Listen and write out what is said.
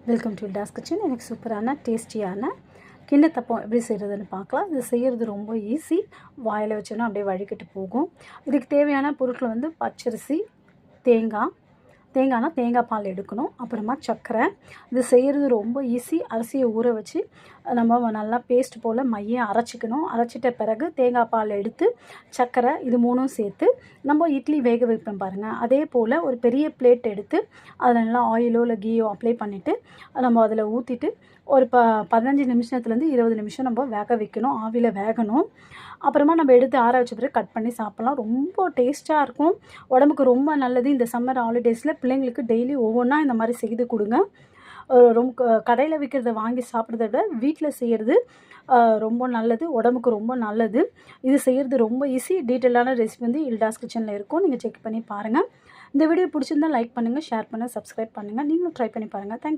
Welcome to toss kitchen. எனக்கு சூப்பரான டேஸ்டியான கிண்ணத்தப்பம் எப்படி செய்கிறதுன்னு பார்க்கலாம். இது செய்கிறது ரொம்ப ஈஸி. வாயில் வச்சோன்னா அப்படியே வழிகிட்டு போகும். இதுக்கு தேவையான பொருட்கள் வந்து பச்சரிசி, தேங்காய்னா தேங்காய் பால் எடுக்கணும். அப்புறமா சர்க்கரை. இது செய்கிறது ரொம்ப ஈஸி. அரிசியை ஊற வச்சு நம்ம நல்லா பேஸ்ட் போல் மையம் அரைச்சிக்கணும். அரைச்சிட்ட பிறகு தேங்காய் பால் எடுத்து சர்க்கரை இது மூணும் சேர்த்து நம்ம இட்லி வேக வைப்போம் பாருங்கள். அதே போல் ஒரு பெரிய பிளேட் எடுத்து அதில் நல்லா ஆயிலோ இல்லை கீயோ அப்ளை பண்ணிவிட்டு நம்ம அதில் ஊற்றிட்டு ஒரு 15 நிமிஷத்துலேருந்து 20 நிமிஷம் நம்ம வேக வைக்கணும். ஆவியில் வேகணும். அப்புறமா நம்ம எடுத்து ஆற வச்ச பிறகு கட் பண்ணி சாப்பிட்லாம். ரொம்ப டேஸ்ட்டாக இருக்கும். உடம்புக்கு ரொம்ப நல்லது. இந்த சம்மர் ஹாலிடேஸில் பிள்ளைங்களுக்கு டெய்லி ஒவ்வொன்றா இந்த மாதிரி செய்து கொடுங்க. ரொம்ப கடையில் விற்கிறத வாங்கி சாப்பிட்றத விட வீட்டில் செய்கிறது ரொம்ப நல்லது. உடம்புக்கு ரொம்ப நல்லது. இது செய்கிறது ரொம்ப ஈஸி. டீட்டெயிலான ரெசிபி வந்து இல்டாஸ் கிச்சனில் இருக்கும். நீங்கள் செக் பண்ணி பாருங்கள். இந்த வீடியோ பிடிச்சிருந்தால் லைக் பண்ணுங்கள், ஷேர் பண்ணுங்கள், சப்ஸ்கிரைப் பண்ணுங்கள். நீங்களும் ட்ரை பண்ணி பாருங்கள். தேங்க்யூ.